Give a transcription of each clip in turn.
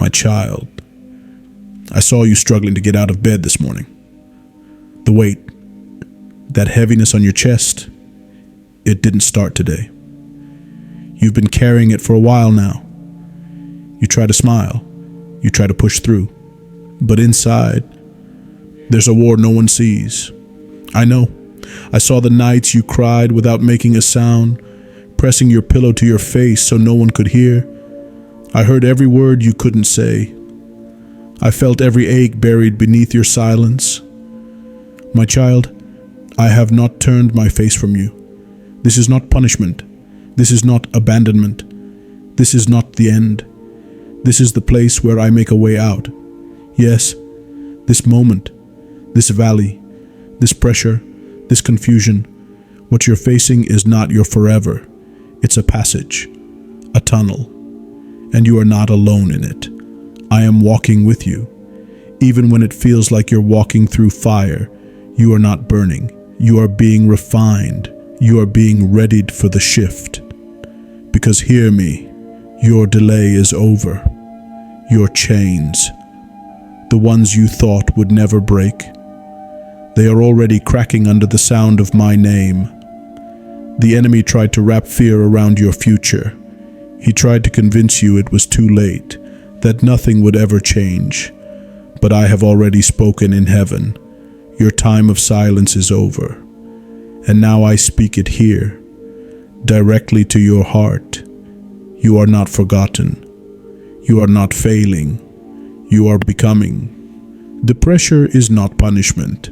My child, I saw you struggling to get out of bed this morning. The weight, that heaviness on your chest, it didn't start today. You've been carrying it for a while now. You try to smile, you try to push through, but inside, there's a war no one sees. I know. I saw the nights you cried without making a sound, pressing your pillow to your face so no one could hear. I heard every word you couldn't say. I felt every ache buried beneath your silence. My child, I have not turned my face from you. This is not punishment. This is not abandonment. This is not the end. This is the place where I make a way out. Yes, this moment, this valley, this pressure, this confusion, what you're facing is not your forever. It's a passage, a tunnel, and you are not alone in it. I am walking with you. Even when it feels like you're walking through fire, you are not burning. You are being refined. You are being readied for the shift. Because hear me, your delay is over. Your chains, the ones you thought would never break, they are already cracking under the sound of my name. The enemy tried to wrap fear around your future. He tried to convince you it was too late, that nothing would ever change. But I have already spoken in heaven. Your time of silence is over. And now I speak it here, directly to your heart. You are not forgotten. You are not failing. You are becoming. The pressure is not punishment.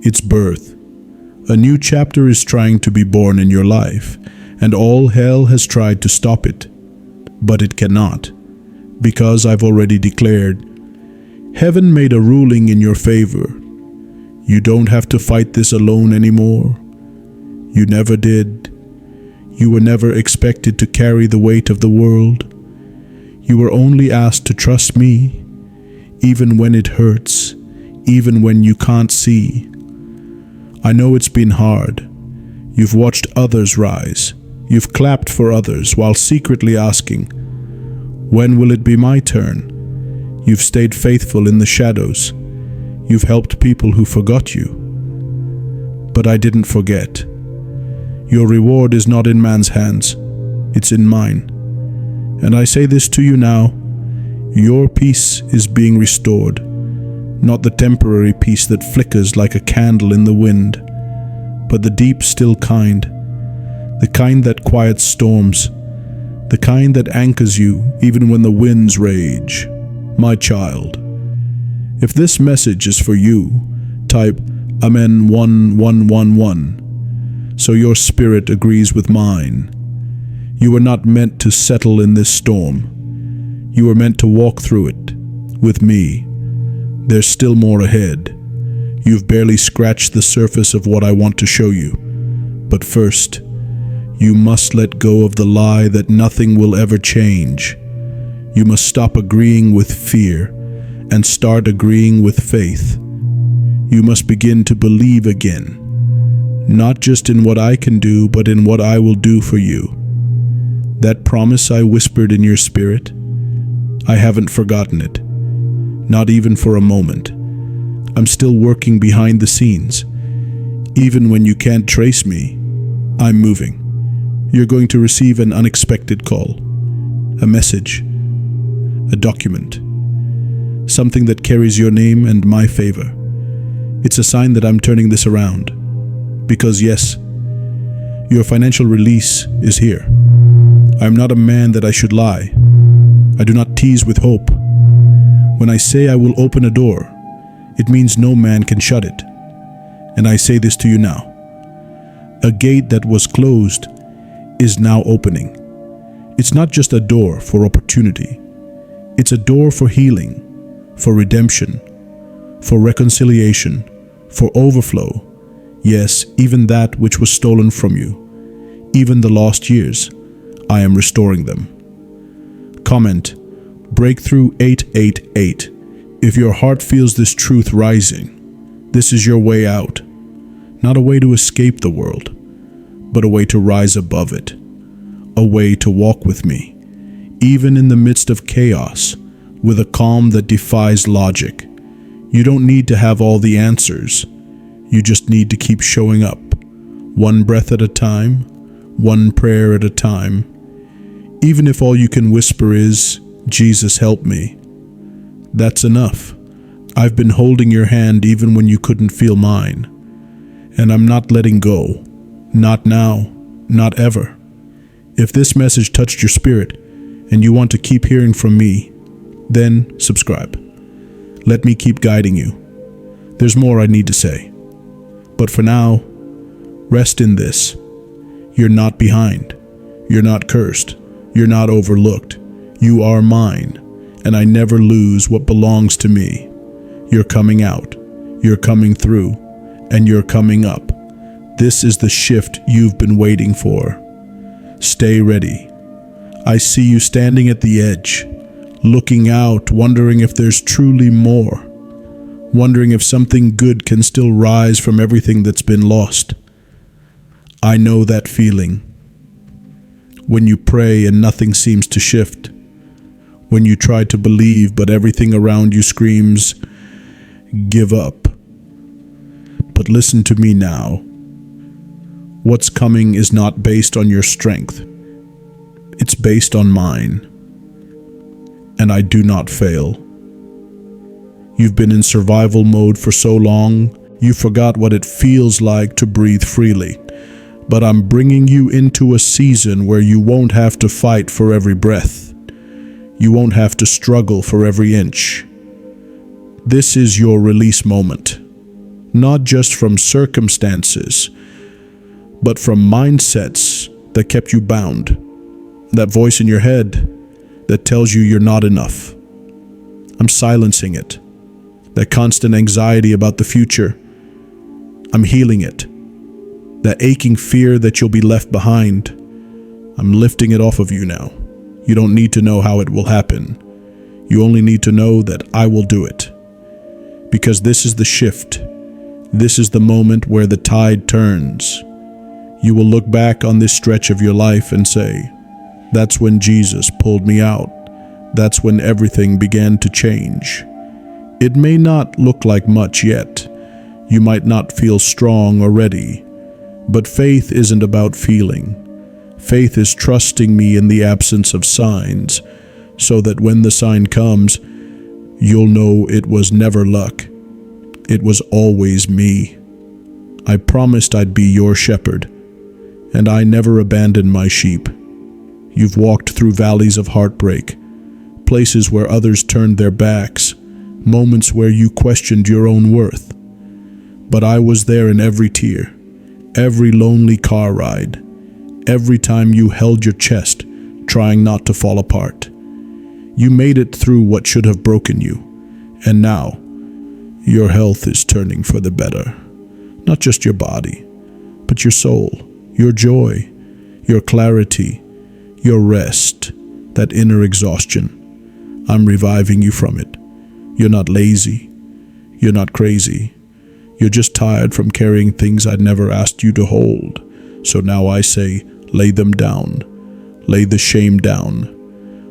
It's birth. A new chapter is trying to be born in your life, and all hell has tried to stop it. But it cannot, because I've already declared. Heaven made a ruling in your favor. You don't have to fight this alone anymore. You never did. You were never expected to carry the weight of the world. You were only asked to trust me, even when it hurts, even when you can't see. I know it's been hard. You've watched others rise. You've clapped for others while secretly asking, when will it be my turn? You've stayed faithful in the shadows. You've helped people who forgot you. But I didn't forget. Your reward is not in man's hands. It's in mine. And I say this to you now, your peace is being restored. Not the temporary peace that flickers like a candle in the wind, but the deep, still kind, the kind that quiets storms, the kind that anchors you even when the winds rage. My child, if this message is for you, type Amen 1111, so your spirit agrees with mine. You were not meant to settle in this storm. You were meant to walk through it with me. There's still more ahead. You've barely scratched the surface of what I want to show you. But first, you must let go of the lie that nothing will ever change. You must stop agreeing with fear and start agreeing with faith. You must begin to believe again, not just in what I can do, but in what I will do for you. That promise I whispered in your spirit, I haven't forgotten it. Not even for a moment. I'm still working behind the scenes. Even when you can't trace me, I'm moving. You're going to receive an unexpected call, a message, a document, something that carries your name and my favor. It's a sign that I'm turning this around. Because yes, your financial release is here. I'm not a man that I should lie. I do not tease with hope. When I say I will open a door, it means no man can shut it. And I say this to you now. A gate that was closed is now opening. It's not just a door for opportunity. It's a door for healing, for redemption, for reconciliation, for overflow. Yes, even that which was stolen from you, even the lost years, I am restoring them. Comment, Breakthrough 888. If your heart feels this truth rising, this is your way out. Not a way to escape the world, but a way to rise above it. A way to walk with me, even in the midst of chaos, with a calm that defies logic. You don't need to have all the answers. You just need to keep showing up, one breath at a time, one prayer at a time. Even if all you can whisper is, "Jesus, help me," that's enough. I've been holding your hand even when you couldn't feel mine. And I'm not letting go. Not now, not ever. If this message touched your spirit and you want to keep hearing from me, then subscribe. Let me keep guiding you. There's more I need to say. But for now, rest in this. You're not behind. You're not cursed. You're not overlooked. You are mine, and I never lose what belongs to me. You're coming out. You're coming through, and you're coming up. This is the shift you've been waiting for. Stay ready. I see you standing at the edge, looking out, wondering if there's truly more, wondering if something good can still rise from everything that's been lost. I know that feeling. When you pray and nothing seems to shift, when you try to believe but everything around you screams, "Give up." But listen to me now. What's coming is not based on your strength. It's based on mine. And I do not fail. You've been in survival mode for so long, you forgot what it feels like to breathe freely. But I'm bringing you into a season where you won't have to fight for every breath. You won't have to struggle for every inch. This is your release moment, not just from circumstances, but from mindsets that kept you bound. That voice in your head that tells you you're not enough. I'm silencing it. That constant anxiety about the future, I'm healing it. That aching fear that you'll be left behind, I'm lifting it off of you now. You don't need to know how it will happen. You only need to know that I will do it. Because this is the shift. This is the moment where the tide turns. You will look back on this stretch of your life and say, "That's when Jesus pulled me out. That's when everything began to change." It may not look like much yet. You might not feel strong or ready. But faith isn't about feeling. Faith is trusting me in the absence of signs, so that when the sign comes, you'll know it was never luck. It was always me. I promised I'd be your shepherd, and I never abandoned my sheep. You've walked through valleys of heartbreak, places where others turned their backs, moments where you questioned your own worth. But I was there in every tear, every lonely car ride, every time you held your chest, trying not to fall apart. You made it through what should have broken you, and now your health is turning for the better. Not just your body, but your soul, your joy, your clarity, your rest, that inner exhaustion. I'm reviving you from it. You're not lazy. You're not crazy. You're just tired from carrying things I'd never asked you to hold. So now I say, lay them down. Lay the shame down.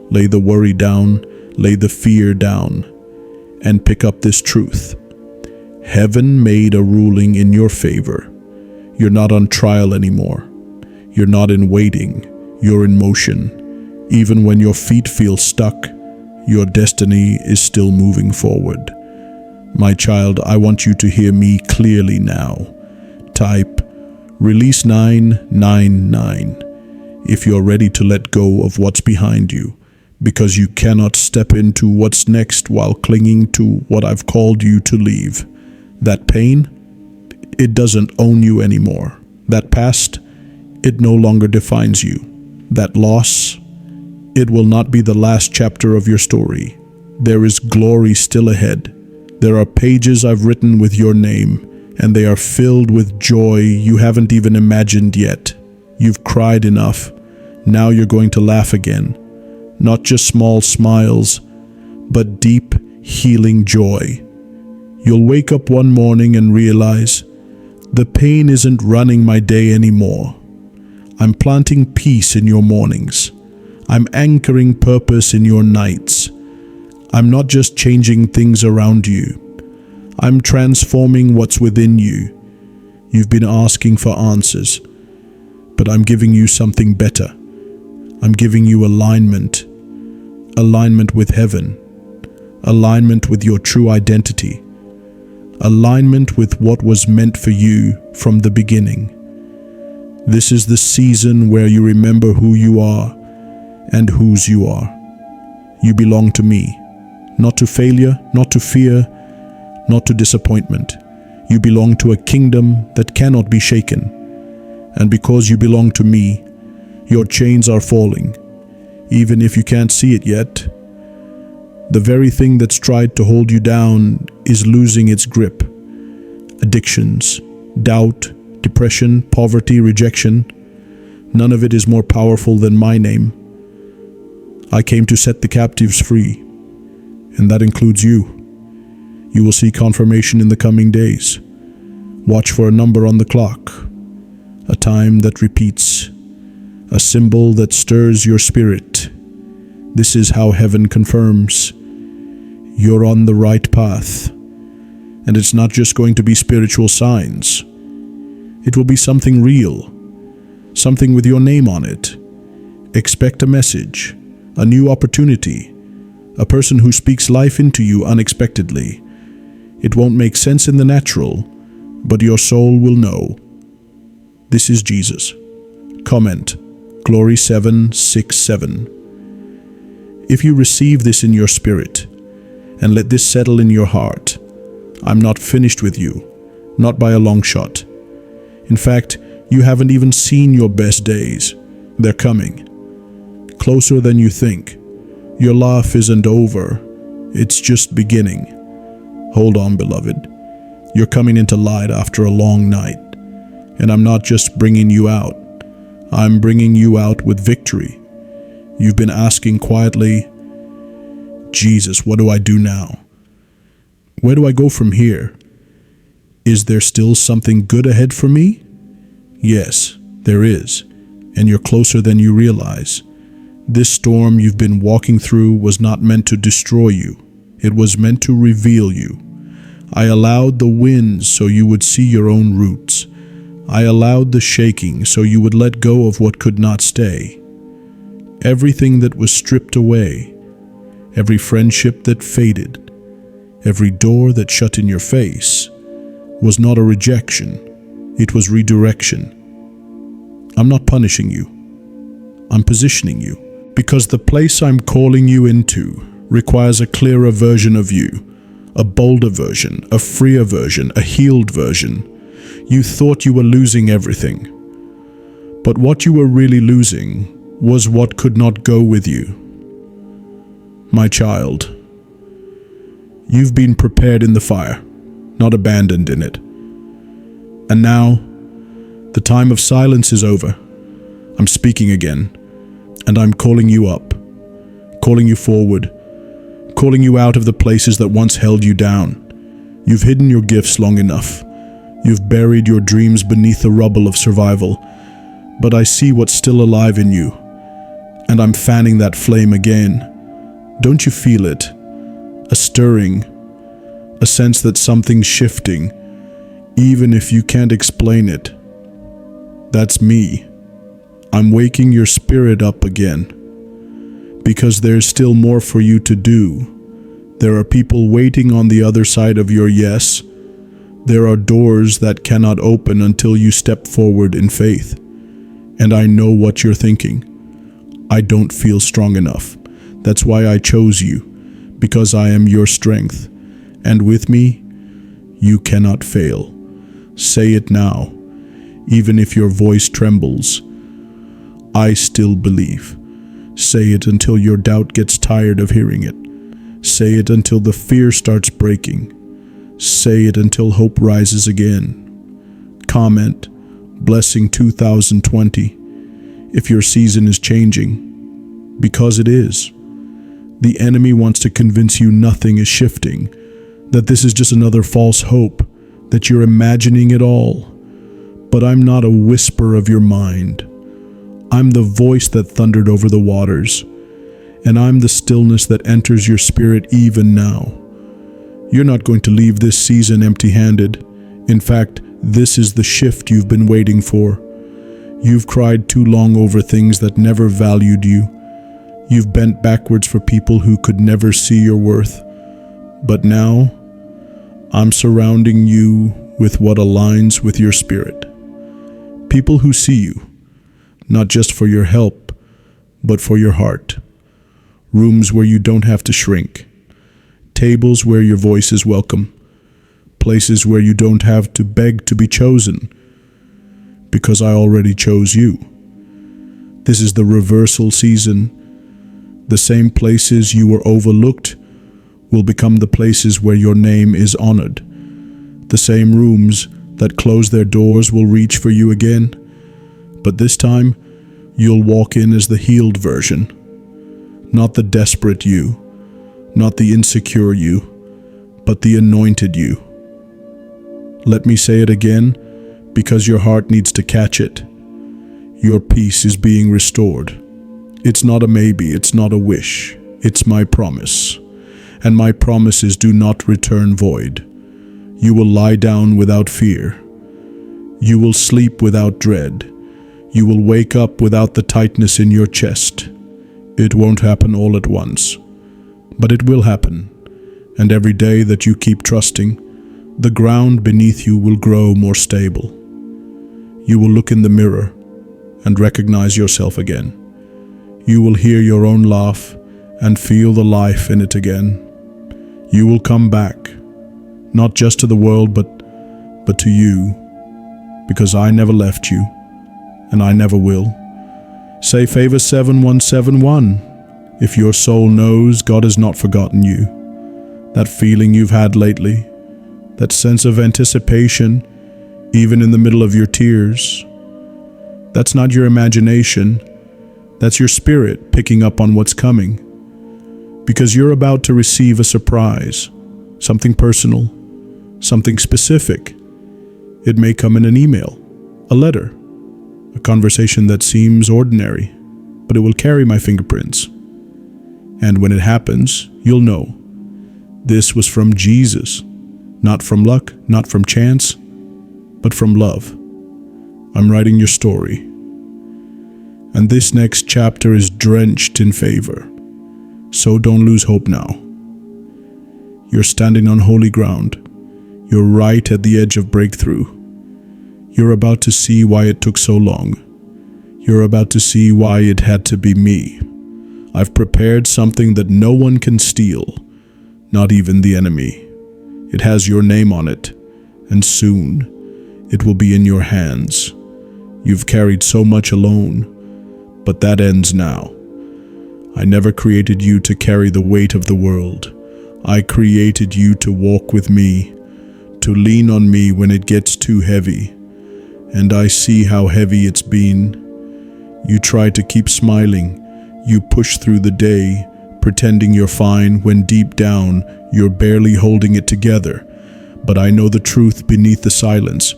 Lay the worry down. Lay the fear down. And pick up this truth. Heaven made a ruling in your favor. You're not on trial anymore. You're not in waiting. You're in motion. Even when your feet feel stuck, your destiny is still moving forward. My child, I want you to hear me clearly now. Type release 999 if you're ready to let go of what's behind you, because you cannot step into what's next while clinging to what I've called you to leave. That pain, it doesn't own you anymore. That past, it no longer defines you. That loss, it will not be the last chapter of your story. There is glory still ahead. There are pages I've written with your name, and they are filled with joy you haven't even imagined yet. You've cried enough. Now you're going to laugh again. Not just small smiles, but deep, healing joy. You'll wake up one morning and realize, the pain isn't running my day anymore. I'm planting peace in your mornings. I'm anchoring purpose in your nights. I'm not just changing things around you. I'm transforming what's within you. You've been asking for answers, but I'm giving you something better. I'm giving you alignment. Alignment with heaven. Alignment with your true identity. Alignment with what was meant for you from the beginning. This is the season where you remember who you are and whose you are. You belong to me, not to failure, not to fear, not to disappointment. You belong to a kingdom that cannot be shaken. And because you belong to me, your chains are falling, even if you can't see it yet. The very thing that's tried to hold you down is losing its grip. Addictions, doubt, depression, poverty, rejection, none of it is more powerful than my name. I came to set the captives free, and that includes you. You will see confirmation in the coming days. Watch for a number on the clock, a time that repeats, a symbol that stirs your spirit. This is how heaven confirms you're on the right path. And it's not just going to be spiritual signs. It will be something real, something with your name on it. Expect a message, a new opportunity, a person who speaks life into you unexpectedly. It won't make sense in the natural, but your soul will know. This is Jesus. Comment, Glory 767. If you receive this in your spirit, and let this settle in your heart, I'm not finished with you, not by a long shot. In fact, you haven't even seen your best days. They're coming. Closer than you think. Your laugh isn't over. It's just beginning. Hold on, beloved. You're coming into light after a long night. And I'm not just bringing you out. I'm bringing you out with victory. You've been asking quietly, Jesus, what do I do now? Where do I go from here? Is there still something good ahead for me? Yes, there is, and you're closer than you realize. This storm you've been walking through was not meant to destroy you. It was meant to reveal you. I allowed the winds so you would see your own roots. I allowed the shaking so you would let go of what could not stay. Everything that was stripped away, every friendship that faded, every door that shut in your face, was not a rejection, it was redirection. I'm not punishing you. I'm positioning you, because the place I'm calling you into requires a clearer version of you, a bolder version, a freer version, a healed version. You thought you were losing everything, but what you were really losing was what could not go with you. My child, you've been prepared in the fire, not abandoned in it. And now, the time of silence is over. I'm speaking again, and I'm calling you up, calling you forward, calling you out of the places that once held you down. You've hidden your gifts long enough. You've buried your dreams beneath the rubble of survival. But I see what's still alive in you, and I'm fanning that flame again. Don't you feel it? A stirring, a sense that something's shifting, even if you can't explain it. That's me. I'm waking your spirit up again, because there's still more for you to do. There are people waiting on the other side of your yes. There are doors that cannot open until you step forward in faith. And I know what you're thinking. I don't feel strong enough. That's why I chose you, because I am your strength. And with me, you cannot fail. Say it now, even if your voice trembles. I still believe. Say it until your doubt gets tired of hearing it. Say it until the fear starts breaking. Say it until hope rises again. Comment, blessing 2020, if your season is changing, because it is. The enemy wants to convince you nothing is shifting, that this is just another false hope, that you're imagining it all. But I'm not a whisper of your mind. I'm the voice that thundered over the waters, and I'm the stillness that enters your spirit even now. You're not going to leave this season empty-handed. In fact, this is the shift you've been waiting for. You've cried too long over things that never valued you. You've bent backwards for people who could never see your worth. But now, I'm surrounding you with what aligns with your spirit. People who see you, not just for your help, but for your heart. Rooms where you don't have to shrink. Tables where your voice is welcome. Places where you don't have to beg to be chosen, because I already chose you. This is the reversal season. The same places you were overlooked will become the places where your name is honored. The same rooms that close their doors will reach for you again, but this time you'll walk in as the healed version, not the desperate you, not the insecure you, but the anointed you. Let me say it again, because your heart needs to catch it. Your peace is being restored. It's not a maybe, it's not a wish, it's my promise. And my promises do not return void. You will lie down without fear. You will sleep without dread. You will wake up without the tightness in your chest. It won't happen all at once, but it will happen. And every day that you keep trusting, the ground beneath you will grow more stable. You will look in the mirror and recognize yourself again. You will hear your own laugh and feel the life in it again. You will come back, not just to the world, but to you, because I never left you, and I never will. Say Favor 7171 if your soul knows God has not forgotten you. That feeling you've had lately, that sense of anticipation, even in the middle of your tears, that's not your imagination, that's your spirit picking up on what's coming. Because you're about to receive a surprise, something personal, something specific. It may come in an email, a letter, a conversation that seems ordinary, but it will carry my fingerprints. And when it happens, you'll know this was from Jesus, not from luck, not from chance, but from love. I'm writing your story. And this next chapter is drenched in favor. So don't lose hope now. You're standing on holy ground. You're right at the edge of breakthrough. You're about to see why it took so long. You're about to see why it had to be me. I've prepared something that no one can steal, not even the enemy. It has your name on it, and soon it will be in your hands. You've carried so much alone, but that ends now. I never created you to carry the weight of the world. I created you to walk with me, to lean on me when it gets too heavy. And I see how heavy it's been. You try to keep smiling. You push through the day, pretending you're fine when deep down you're barely holding it together. But I know the truth beneath the silence.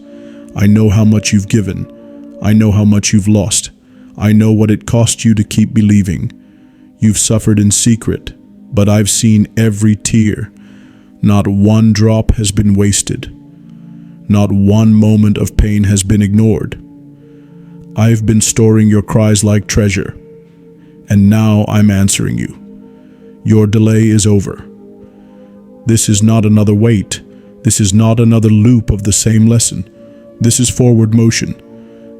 I know how much you've given. I know how much you've lost. I know what it cost you to keep believing. You've suffered in secret, but I've seen every tear. Not one drop has been wasted. Not one moment of pain has been ignored. I've been storing your cries like treasure, and now I'm answering you. Your delay is over. This is not another wait. This is not another loop of the same lesson. This is forward motion.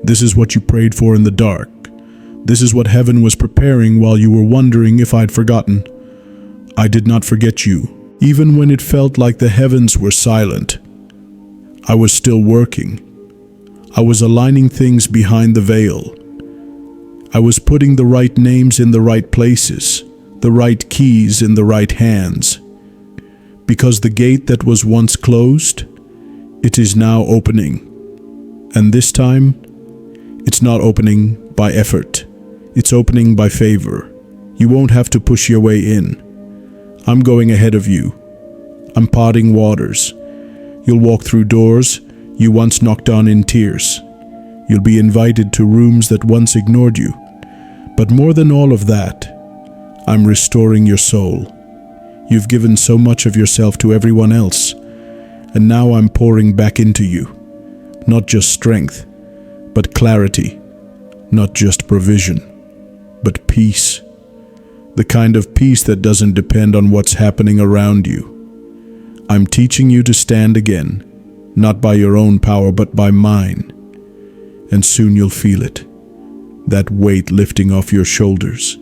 This is what you prayed for in the dark. This is what heaven was preparing while you were wondering if I'd forgotten. I did not forget you, even when it felt like the heavens were silent. I was still working. I was aligning things behind the veil. I was putting the right names in the right places, the right keys in the right hands. Because the gate that was once closed, it is now opening. And this time, it's not opening by effort. It's opening by favor. You won't have to push your way in. I'm going ahead of you. I'm parting waters. You'll walk through doors you once knocked on in tears. You'll be invited to rooms that once ignored you. But more than all of that, I'm restoring your soul. You've given so much of yourself to everyone else, and now I'm pouring back into you. Not just strength, but clarity. Not just provision, but peace. The kind of peace that doesn't depend on what's happening around you. I'm teaching you to stand again, not by your own power, but by mine. And soon you'll feel it. That weight lifting off your shoulders.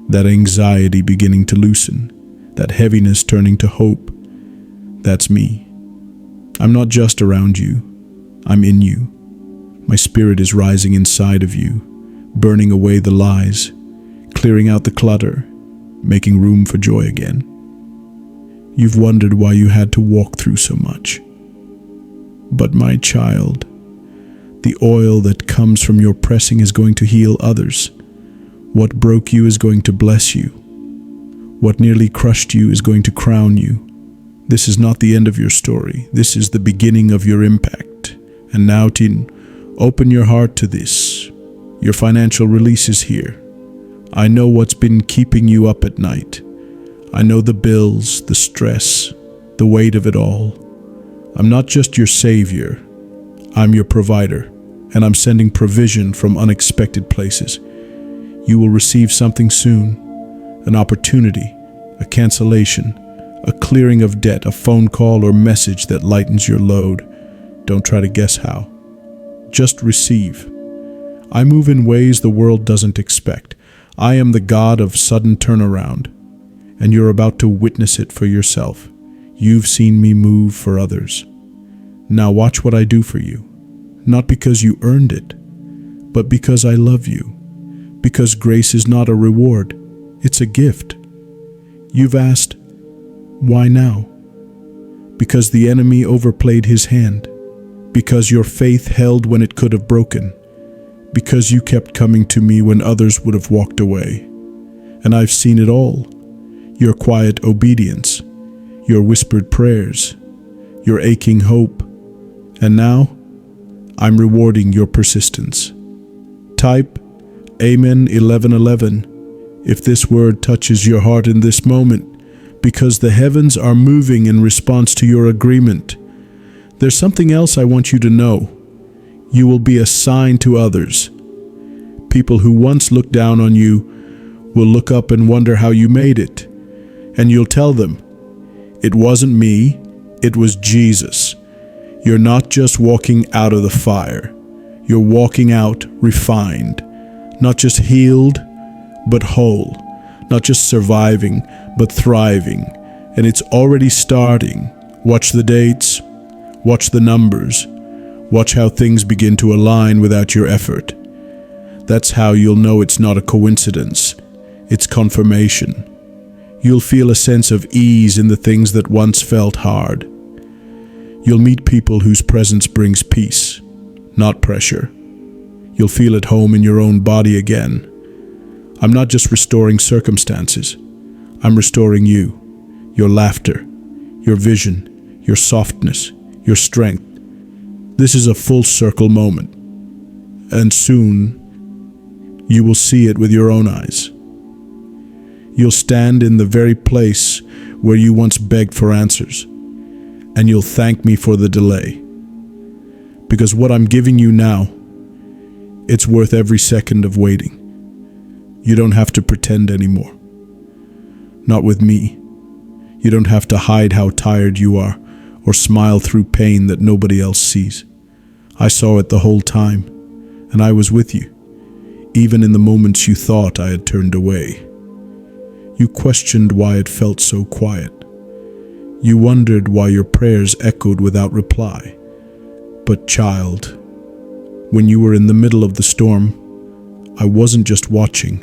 That anxiety beginning to loosen. That heaviness turning to hope. That's me. I'm not just around you. I'm in you. My spirit is rising inside of you, burning away the lies, clearing out the clutter, making room for joy again. You've wondered why you had to walk through so much. But my child, the oil that comes from your pressing is going to heal others. What broke you is going to bless you. What nearly crushed you is going to crown you. This is not the end of your story. This is the beginning of your impact. And now, teen, open your heart to this. Your financial release is here. I know what's been keeping you up at night. I know the bills, the stress, the weight of it all. I'm not just your savior. I'm your provider, and I'm sending provision from unexpected places. You will receive something soon, an opportunity, a cancellation, a clearing of debt, a phone call or message that lightens your load. Don't try to guess how. Just receive. I move in ways the world doesn't expect. I am the God of sudden turnaround, and you're about to witness it for yourself. You've seen me move for others. Now watch what I do for you. Not because you earned it, but because I love you. Because grace is not a reward, it's a gift. You've asked, why now? Because the enemy overplayed his hand. Because your faith held when it could have broken. Because you kept coming to me when others would have walked away. And I've seen it all. Your quiet obedience, your whispered prayers, your aching hope. And now, I'm rewarding your persistence. Type Amen 1111 if this word touches your heart in this moment, because the heavens are moving in response to your agreement. There's something else I want you to know. You will be a sign to others. People who once looked down on you will look up and wonder how you made it. And you'll tell them, it wasn't me, it was Jesus. You're not just walking out of the fire. You're walking out refined. Not just healed, but whole. Not just surviving, but thriving. And it's already starting. Watch the dates. Watch the numbers. Watch how things begin to align without your effort. That's how you'll know it's not a coincidence. It's confirmation. You'll feel a sense of ease in the things that once felt hard. You'll meet people whose presence brings peace, not pressure. You'll feel at home in your own body again. I'm not just restoring circumstances. I'm restoring you, your laughter, your vision, your softness, your strength. This is a full circle moment, and soon you will see it with your own eyes. You'll stand in the very place where you once begged for answers, and you'll thank me for the delay. Because what I'm giving you now, it's worth every second of waiting. You don't have to pretend anymore. Not with me. You don't have to hide how tired you are or smile through pain that nobody else sees. I saw it the whole time, and I was with you, even in the moments you thought I had turned away. You questioned why it felt so quiet. You wondered why your prayers echoed without reply. But child, when you were in the middle of the storm, I wasn't just watching.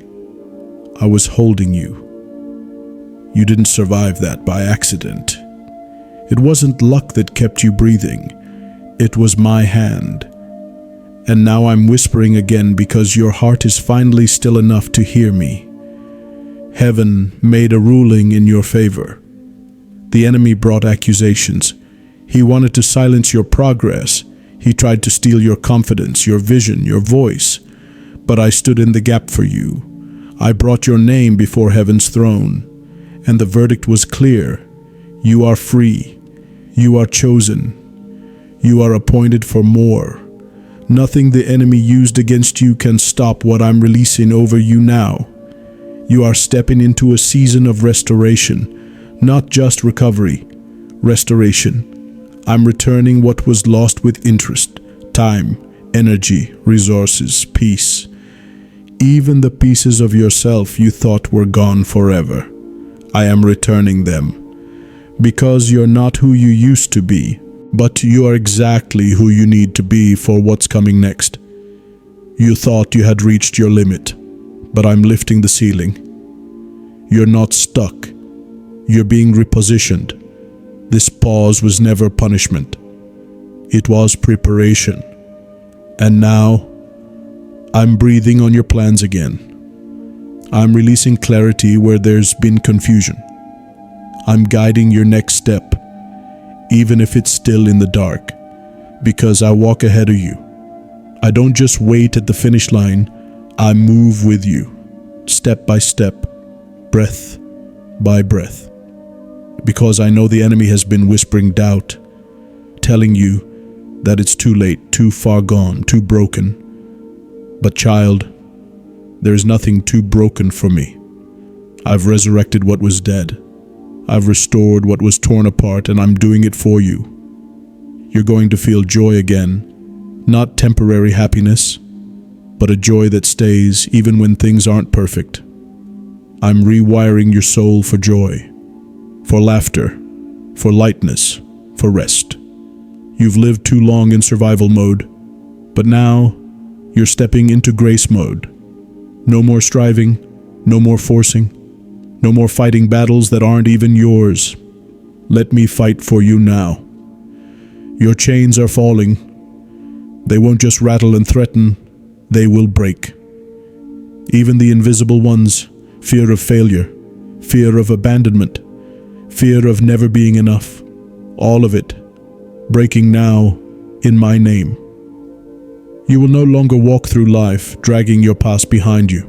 I was holding you. You didn't survive that by accident. It wasn't luck that kept you breathing. It was my hand. And now I'm whispering again because your heart is finally still enough to hear me. Heaven made a ruling in your favor. The enemy brought accusations. He wanted to silence your progress. He tried to steal your confidence, your vision, your voice. But I stood in the gap for you. I brought your name before heaven's throne, and the verdict was clear. You are free. You are chosen. You are appointed for more. Nothing the enemy used against you can stop what I'm releasing over you now. You are stepping into a season of restoration, not just recovery, restoration. I'm returning what was lost with interest, time, energy, resources, peace. Even the pieces of yourself you thought were gone forever, I am returning them. Because you're not who you used to be, but you are exactly who you need to be for what's coming next. You thought you had reached your limit, but I'm lifting the ceiling. You're not stuck. You're being repositioned. This pause was never punishment. It was preparation. And now, I'm breathing on your plans again. I'm releasing clarity where there's been confusion. I'm guiding your next step, even if it's still in the dark, because I walk ahead of you. I don't just wait at the finish line, I move with you, step by step, breath by breath. Because I know the enemy has been whispering doubt, telling you that it's too late, too far gone, too broken. But child, there is nothing too broken for me. I've resurrected what was dead. I've restored what was torn apart, and I'm doing it for you. You're going to feel joy again, not temporary happiness, but a joy that stays even when things aren't perfect. I'm rewiring your soul for joy, for laughter, for lightness, for rest. You've lived too long in survival mode, but now you're stepping into grace mode. No more striving, no more forcing, no more fighting battles that aren't even yours. Let me fight for you now. Your chains are falling. They won't just rattle and threaten, they will break. Even the invisible ones, fear of failure, fear of abandonment, fear of never being enough, all of it, breaking now in my name. You will no longer walk through life dragging your past behind you.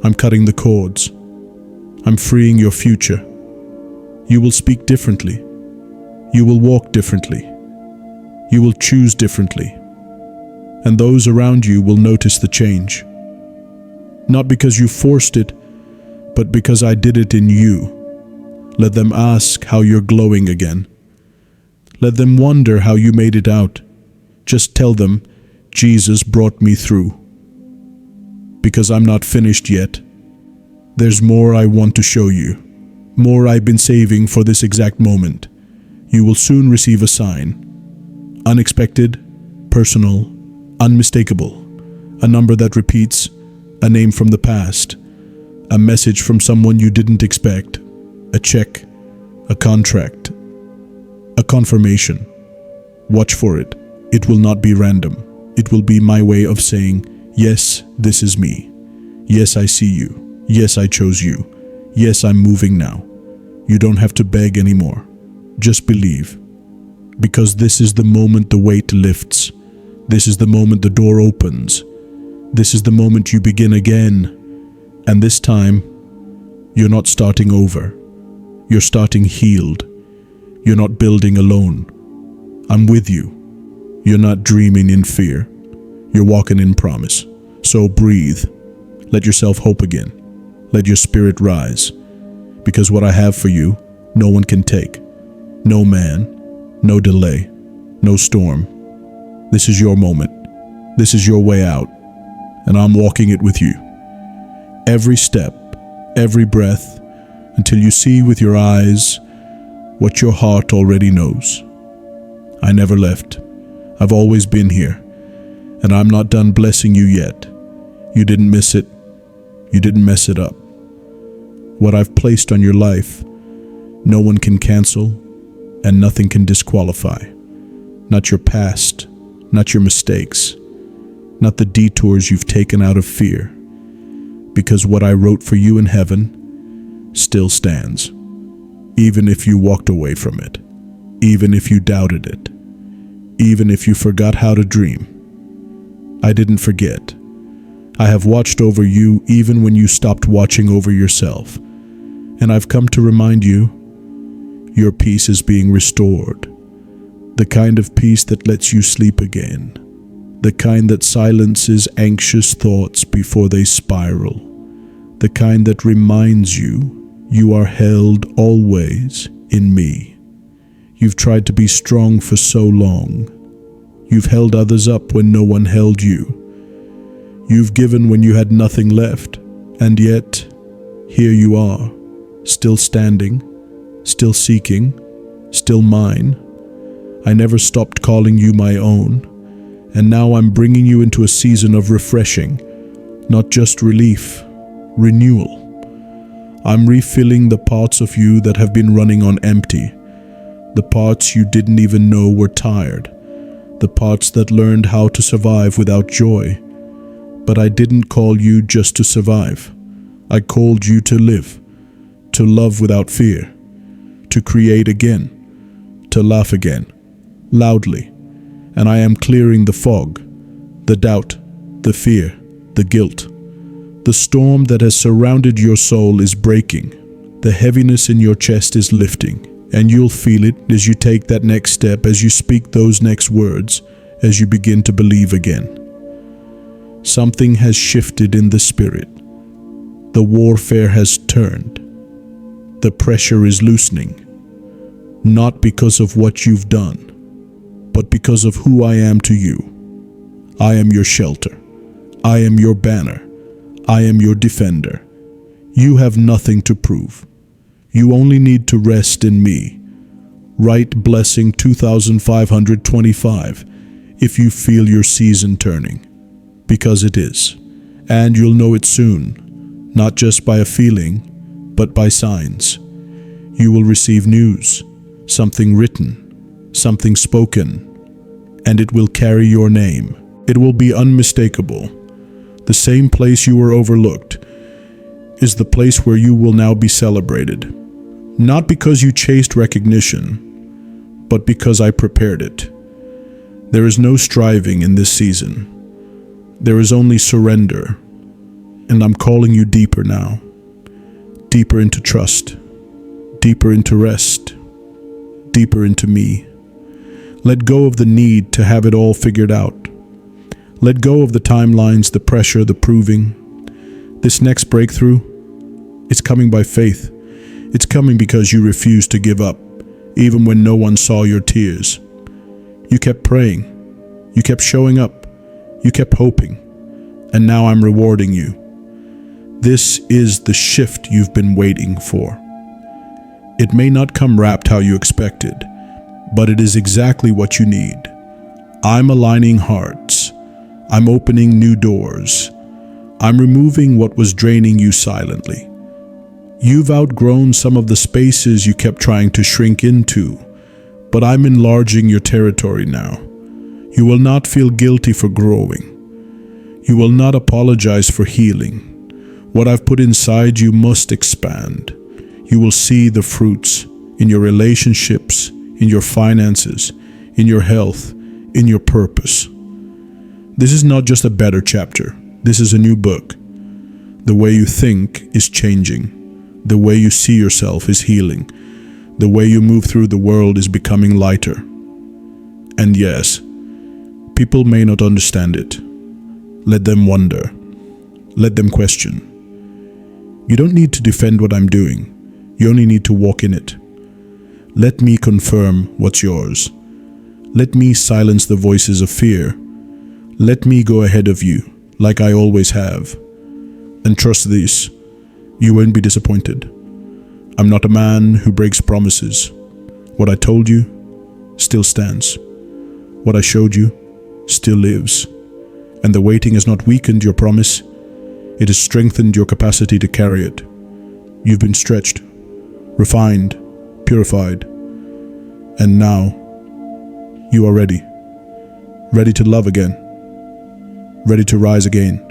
I'm cutting the cords. I'm freeing your future. You will speak differently. You will walk differently. You will choose differently. And those around you will notice the change. Not because you forced it, but because I did it in you. Let them ask how you're glowing again. Let them wonder how you made it out. Just tell them, Jesus brought me through. Because I'm not finished yet. There's more I want to show you. More I've been saving for this exact moment. You will soon receive a sign. Unexpected, personal, unmistakable. A number that repeats, a name from the past. A message from someone you didn't expect. A check, a contract, a confirmation. Watch for it. It will not be random. It will be my way of saying, yes, this is me. Yes, I see you. Yes, I chose you. Yes, I'm moving now. You don't have to beg anymore. Just believe. Because this is the moment the weight lifts. This is the moment the door opens. This is the moment you begin again. And this time, you're not starting over. You're starting healed. You're not building alone. I'm with you. You're not dreaming in fear. You're walking in promise. So breathe. Let yourself hope again. Let your spirit rise. Because what I have for you, no one can take. No man, no delay, no storm. This is your moment. This is your way out. And I'm walking it with you. Every step, every breath, until you see with your eyes what your heart already knows. I never left. I've always been here. And I'm not done blessing you yet. You didn't miss it. You didn't mess it up. What I've placed on your life, no one can cancel and nothing can disqualify. Not your past, not your mistakes, not the detours you've taken out of fear. Because what I wrote for you in heaven still stands. Even if you walked away from it, even if you doubted it, even if you forgot how to dream. I didn't forget. I have watched over you even when you stopped watching over yourself. And I've come to remind you, your peace is being restored. The kind of peace that lets you sleep again. The kind that silences anxious thoughts before they spiral. The kind that reminds you, you are held always in me. You've tried to be strong for so long. You've held others up when no one held you. You've given when you had nothing left, and yet, here you are, still standing, still seeking, still mine. I never stopped calling you my own, and now I'm bringing you into a season of refreshing, not just relief, renewal. I'm refilling the parts of you that have been running on empty, the parts you didn't even know were tired, the parts that learned how to survive without joy. But I didn't call you just to survive. I called you to live, to love without fear, to create again, to laugh again, loudly. And I am clearing the fog, the doubt, the fear, the guilt. The storm that has surrounded your soul is breaking. The heaviness in your chest is lifting, and you'll feel it as you take that next step, as you speak those next words, as you begin to believe again. Something has shifted in the spirit. The warfare has turned. The pressure is loosening. Not because of what you've done, but because of who I am to you. I am your shelter. I am your banner. I am your defender. You have nothing to prove. You only need to rest in me. Write blessing 2525 if you feel your season turning. Because it is. And you'll know it soon, not just by a feeling, but by signs. You will receive news, something written, something spoken, and it will carry your name. It will be unmistakable. The same place you were overlooked is the place where you will now be celebrated. Not because you chased recognition, but because I prepared it. There is no striving in this season. There is only surrender, and I'm calling you deeper now, deeper into trust, deeper into rest, deeper into me. Let go of the need to have it all figured out. Let go of the timelines, the pressure, the proving. This next breakthrough, it's coming by faith. It's coming because you refused to give up, even when no one saw your tears. You kept praying. You kept showing up. You kept hoping, and now I'm rewarding you. This is the shift you've been waiting for. It may not come wrapped how you expected, but it is exactly what you need. I'm aligning hearts. I'm opening new doors. I'm removing what was draining you silently. You've outgrown some of the spaces you kept trying to shrink into, but I'm enlarging your territory now. You will not feel guilty for growing. You will not apologize for healing. What I've put inside you must expand. You will see the fruits in your relationships, in your finances, in your health, in your purpose. This is not just a better chapter. This is a new book. The way you think is changing. The way you see yourself is healing. The way you move through the world is becoming lighter. And yes, people may not understand it. Let them wonder. Let them question. You don't need to defend what I'm doing. You only need to walk in it. Let me confirm what's yours. Let me silence the voices of fear. Let me go ahead of you, like I always have. And trust this, you won't be disappointed. I'm not a man who breaks promises. What I told you still stands. What I showed you still lives. And the waiting has not weakened your promise. It has strengthened your capacity to carry it. You've been stretched, refined, purified. And now, you are ready. Ready to love again. Ready to rise again.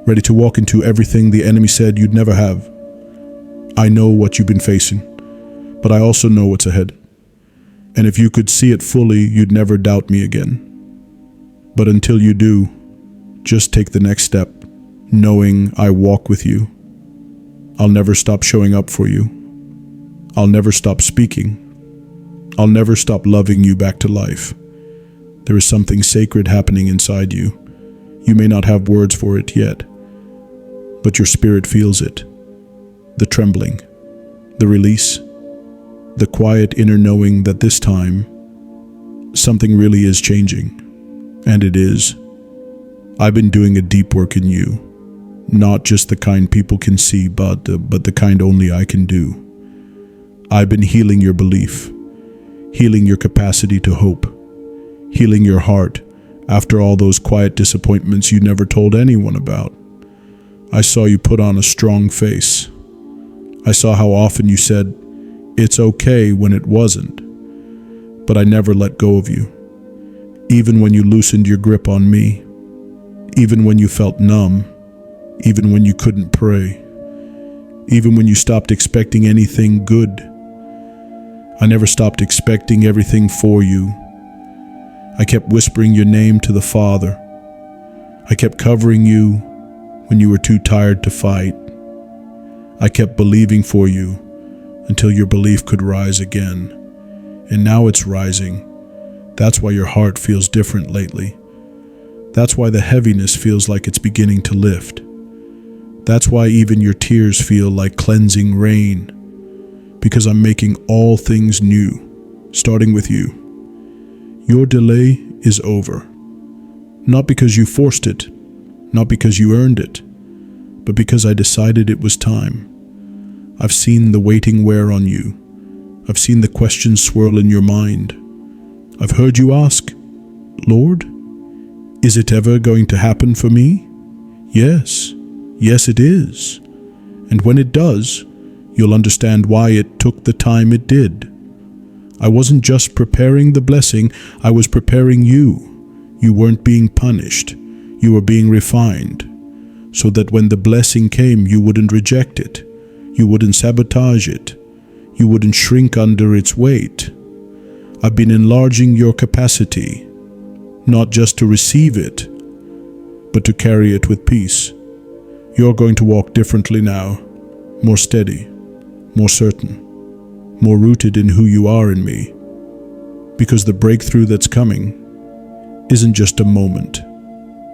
Ready to walk into everything the enemy said you'd never have. I know what you've been facing, but I also know what's ahead. And if you could see it fully, you'd never doubt me again. But until you do, just take the next step. knowing I walk with you. I'll never stop showing up for you. I'll never stop speaking. I'll never stop loving you back to life. There is something sacred happening inside you. You may not have words for it yet, but your spirit feels it. The trembling, the release, the quiet inner knowing that this time, something really is changing. And it is. I've been doing a deep work in you. Not just the kind people can see, but the kind only I can do. I've been healing your belief, healing your capacity to hope, healing your heart after all those quiet disappointments you never told anyone about. I saw you put on a strong face. I saw how often you said, "It's okay," when it wasn't. But I never let go of you. Even when you loosened your grip on me, even when you felt numb, even when you couldn't pray, even when you stopped expecting anything good, I never stopped expecting everything for you. I kept whispering your name to the Father. I kept covering you when you were too tired to fight. I kept believing for you until your belief could rise again. And now it's rising. That's why your heart feels different lately. That's why the heaviness feels like it's beginning to lift. That's why even your tears feel like cleansing rain. Because I'm making all things new, starting with you. Your delay is over. Not because you forced it, not because you earned it, but because I decided it was time. I've seen the waiting wear on you. I've seen the questions swirl in your mind. I've heard you ask, "Lord, is it ever going to happen for me?" Yes, yes it is. And when it does, you'll understand why it took the time it did. I wasn't just preparing the blessing, I was preparing you. You weren't being punished, you were being refined, so that when the blessing came, you wouldn't reject it, you wouldn't sabotage it, you wouldn't shrink under its weight. I've been enlarging your capacity, not just to receive it, but to carry it with peace. You're going to walk differently now, more steady, more certain, more rooted in who you are in me. Because the breakthrough that's coming isn't just a moment,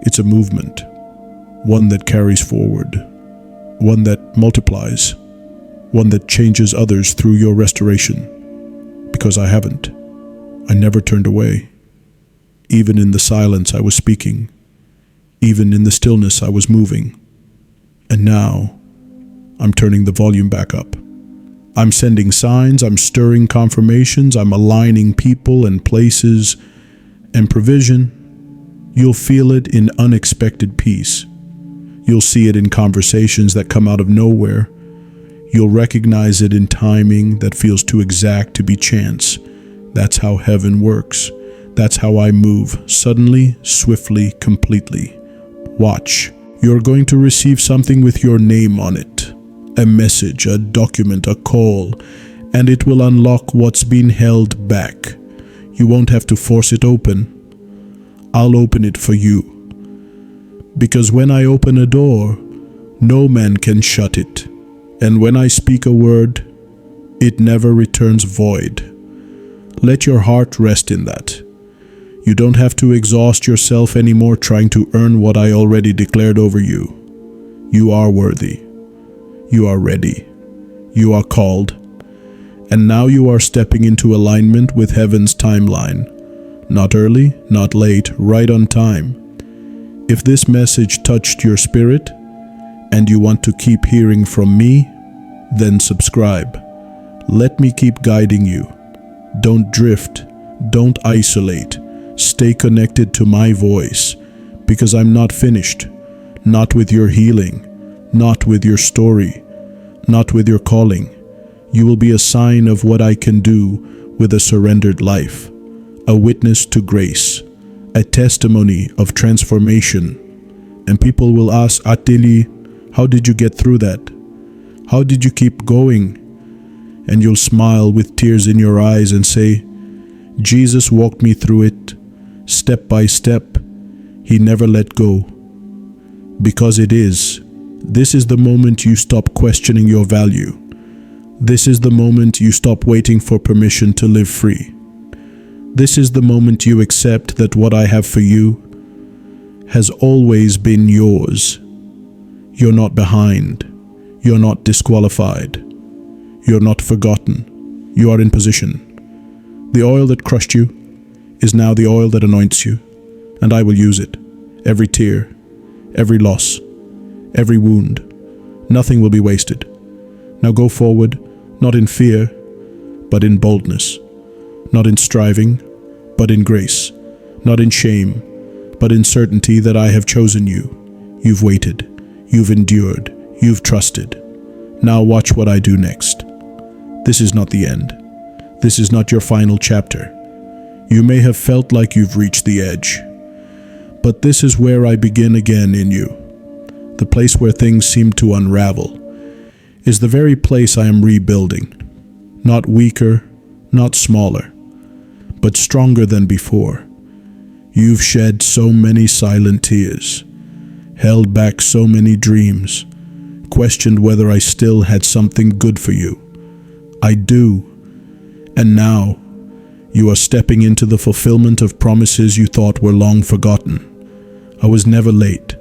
it's a movement, one that carries forward, one that multiplies, one that changes others through your restoration. Because I haven't. I never turned away. Even in the silence I was speaking. Even in the stillness I was moving. And now, I'm turning the volume back up. I'm sending signs, I'm stirring confirmations, I'm aligning people and places and provision. You'll feel it in unexpected peace. You'll see it in conversations that come out of nowhere. You'll recognize it in timing that feels too exact to be chance. That's how heaven works. That's how I move, suddenly, swiftly, completely. Watch. You're going to receive something with your name on it. A message, a document, a call, and it will unlock what's been held back. You won't have to force it open. I'll open it for you. Because when I open a door, no man can shut it. And when I speak a word, it never returns void. Let your heart rest in that. You don't have to exhaust yourself anymore trying to earn what I already declared over you. You are worthy. You are ready. You are called. And now you are stepping into alignment with heaven's timeline. Not early, not late, right on time. If this message touched your spirit, and you want to keep hearing from me, then subscribe. Let me keep guiding you. Don't drift. Don't isolate. Stay connected to my voice, because I'm not finished. Not with your healing. Not with your story. Not with your calling. You will be a sign of what I can do with a surrendered life. A witness to grace. A testimony of transformation. And people will ask, "Ateli, how did you get through that? How did you keep going?" And you'll smile with tears in your eyes and say, "Jesus walked me through it, step by step. He never let go." Because it is. This is the moment you stop questioning your value. This is the moment you stop waiting for permission to live free. This is the moment you accept that what I have for you has always been yours. You're not behind. You're not disqualified. You're not forgotten. You are in position. The oil that crushed you is now the oil that anoints you, and I will use it. Every tear, every loss, every wound, nothing will be wasted. Now go forward, not in fear, but in boldness, not in striving, but in grace, not in shame, but in certainty that I have chosen you. You've waited, you've endured, you've trusted. Now watch what I do next. This is not the end. This is not your final chapter. You may have felt like you've reached the edge, but this is where I begin again in you. The place where things seem to unravel is the very place I am rebuilding. Not weaker, not smaller, but stronger than before. You've shed so many silent tears, held back so many dreams, questioned whether I still had something good for you. I do. And now, you are stepping into the fulfillment of promises you thought were long forgotten. I was never late.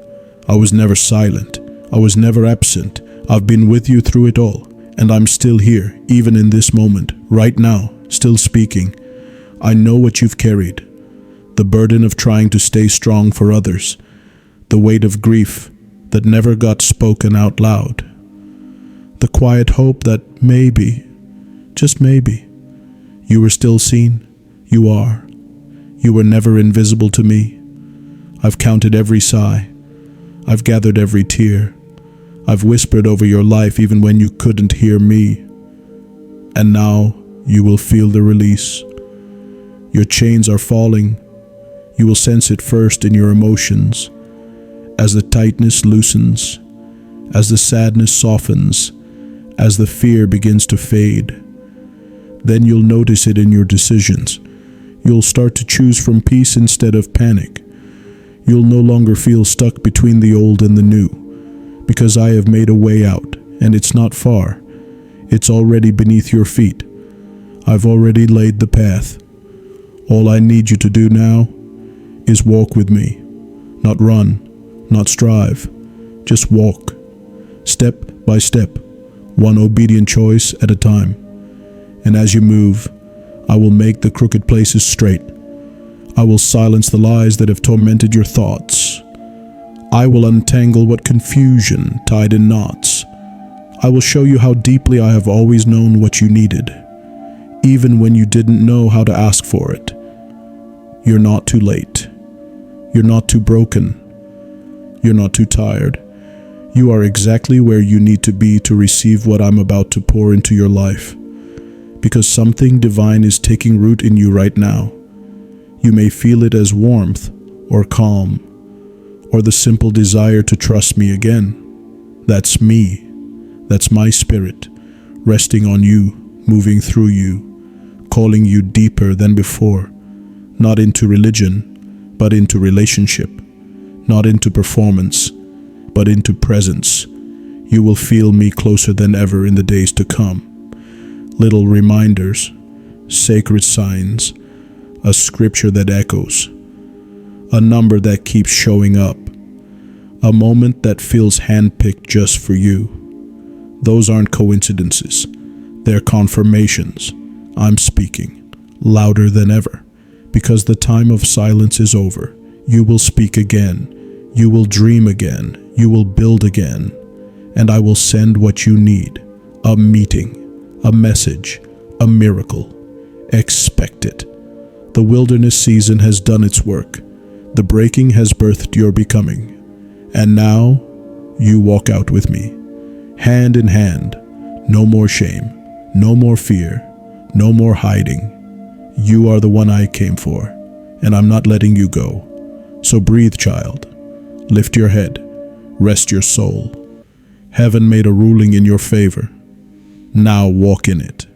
I was never silent. I was never absent. I've been with you through it all, and I'm still here, even in this moment, right now, still speaking. I know what you've carried. The burden of trying to stay strong for others. The weight of grief that never got spoken out loud. The quiet hope that maybe, just maybe, you were still seen. You are. You were never invisible to me. I've counted every sigh. I've gathered every tear. I've whispered over your life even when you couldn't hear me. And now you will feel the release. Your chains are falling. You will sense it first in your emotions. As the tightness loosens, as the sadness softens, as the fear begins to fade. Then you'll notice it in your decisions. You'll start to choose from peace instead of panic. You'll no longer feel stuck between the old and the new, because I have made a way out, and it's not far. It's already beneath your feet. I've already laid the path. All I need you to do now is walk with me. Not run, not strive. Just walk, step by step, one obedient choice at a time. And as you move, I will make the crooked places straight. I will silence the lies that have tormented your thoughts. I will untangle what confusion tied in knots. I will show you how deeply I have always known what you needed, even when you didn't know how to ask for it. You're not too late. You're not too broken. You're not too tired. You are exactly where you need to be to receive what I'm about to pour into your life. Because something divine is taking root in you right now. You may feel it as warmth or calm, or the simple desire to trust me again. That's me. That's my spirit, resting on you, moving through you, calling you deeper than before, not into religion, but into relationship, not into performance, but into presence. You will feel me closer than ever in the days to come. Little reminders, sacred signs, a scripture that echoes, a number that keeps showing up, a moment that feels handpicked just for you. Those aren't coincidences. They're confirmations. I'm speaking, louder than ever, because the time of silence is over. You will speak again. You will dream again. You will build again. And I will send what you need, a meeting, a message, a miracle. Expect it. The wilderness season has done its work. The breaking has birthed your becoming. And now, you walk out with me, hand in hand. No more shame, no more fear, no more hiding. You are the one I came for, and I'm not letting you go. So breathe, child. Lift your head. Rest your soul. Heaven made a ruling in your favor. Now walk in it.